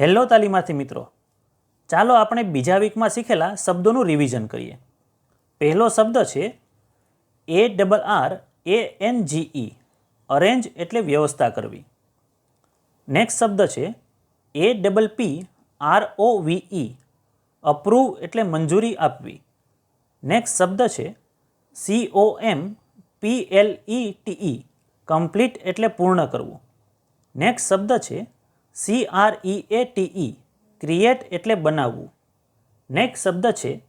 Hello તાલીમાર્થી મિત્રો, ચાલો આપણે બીજા વીકમાં શીખેલા શબ્દોનું રિવિઝન કરીએ. પહેલો શબ્દ છે ARRANGE, અરેન્જ એટલે વ્યવસ્થા કરવી. નેક્સ્ટ શબ્દ છે APPROVE, અપ્રૂવ એટલે મંજૂરી આપવી. નેક્સ્ટ શબ્દ છે COMPLETE, કમ્પ્લીટ એટલે પૂર્ણ કરવું. નેક્સ્ટ શબ્દ છે CREATE, ક્રિએટ એટલે બનાવવું. નેક્સ્ટ શબ્દ છે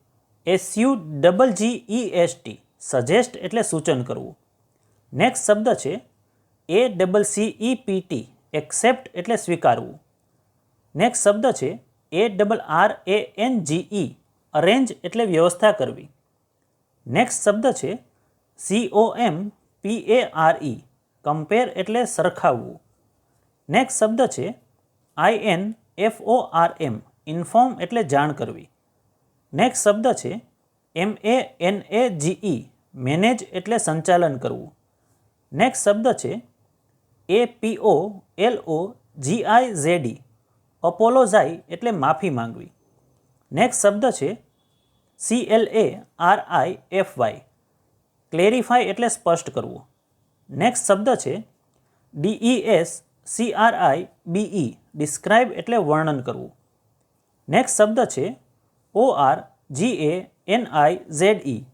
SUGGEST, સજેસ્ટ એટલે સૂચન કરવું. નેક્સ્ટ શબ્દ છે ACCEPT, એક્સેપ્ટ એટલે સ્વીકારવું. નેક્સ્ટ શબ્દ છે ARRANGE, અરેન્જ એટલે વ્યવસ્થા કરવી. નેક્સ્ટ શબ્દ છે COMPARE, કમ્પેર એટલે સરખાવવું. નેક્સ્ટ શબ્દ છે INFORM, ઇન્ફોર્મ એટલે જાણ કરવી. નેક્સ્ટ શબ્દ છે MANAGE, મેનેજ એટલે સંચાલન કરવું. નેક્સ્ટ શબ્દ છે APOLOGIZE, અપોલોજાઈ એટલે માફી માંગવી. નેક્સ્ટ શબ્દ છે CLARIFY, ક્લેરિફાય એટલે સ્પષ્ટ કરવું. નેક્સ્ટ શબ્દ છે DESCRIBE, ડિસ્ક્રાઇબ એટલે વર્ણન કરવું. નેક્સ્ટ શબ્દ છે ORGANIZE,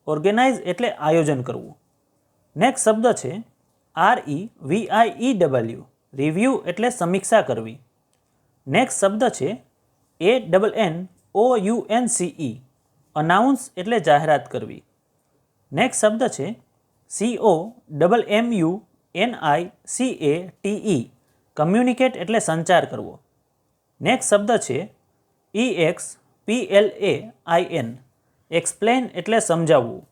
ઓર્ગેનાઇઝ એટલે આયોજન કરવું. નેક્સ્ટ શબ્દ છે REVIEW, રિવ્યૂ એટલે સમીક્ષા કરવી. નેક્સ્ટ શબ્દ છે ANNOUNCE, અનાઉન્સ એટલે જાહેરાત કરવી. નેક્સ્ટ શબ્દ છે COMMUNICATE, કમ્યુનિકેટ એટલે સંચાર કરવો. નેક્સ્ટ શબ્દ છે EXPLAIN, એક્સપ્લેન એટલે સમજાવવું.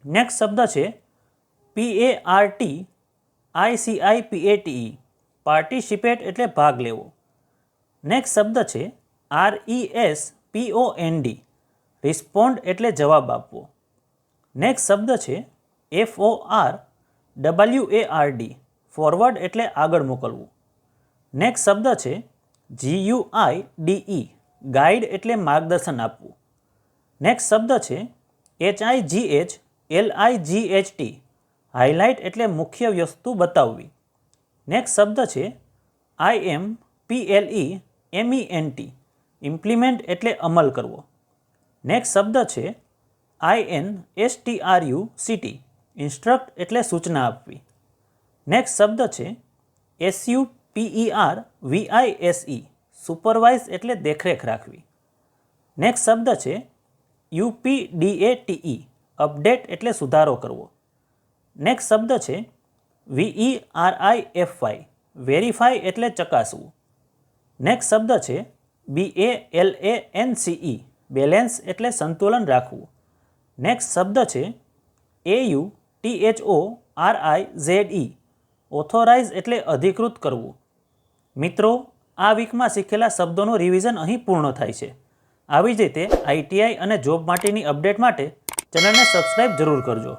નેક્સ્ટ શબ્દ છે PARTICIPATE, પાર્ટિસિપેટ એટલે ભાગ લેવો. નેક્સ્ટ શબ્દ છે RESPOND, રિસ્પોન્ડ એટલે જવાબ આપવો. નેક્સ્ટ શબ્દ છે FORWARD, ફોરવર્ડ એટલે આગળ મોકલવું. નેક્સ્ટ શબ્દ છે GUIDE, ગાઈડ એટલે માર્ગદર્શન આપવું. નેક્સ્ટ શબ્દ છે HIGHLIGHT, હાઇલાઇટ એટલે મુખ્ય વસ્તુ બતાવવી. નેક્સ્ટ શબ્દ છે IMPLEMENT, ઇમ્પ્લિમેન્ટ એટલે અમલ કરવો. નેક્સ્ટ શબ્દ છે INSTRUCT, ઇન્સ્ટ્રક્ટ એટલે સૂચના આપવી. નેક્સ્ટ શબ્દ છે SUPERVISE, સુપરવાઇઝ એટલે દેખરેખ રાખવી. નેક્સ્ટ શબ્દ છે UPDATE, અપડેટ એટલે સુધારો કરવો. નેક્સ્ટ શબ્દ છે VERIFY, વેરીફાઈ એટલે ચકાસવું. નેક્સ્ટ શબ્દ છે BALANCE, બેલેન્સ એટલે સંતુલન રાખવું. નેક્સ્ટ શબ્દ છે AUTHORIZE, ઓથોરાઇઝ એટલે અધિકૃત કરવું. મિત્રો, આ વીકમાં શીખેલા શબ્દોનું રિવિઝન અહીં પૂર્ણ થાય છે. આવી જ રીતે ITI અને જોબ માટેની અપડેટ માટે ચેનલને સબસ્ક્રાઈબ જરૂર કરજો.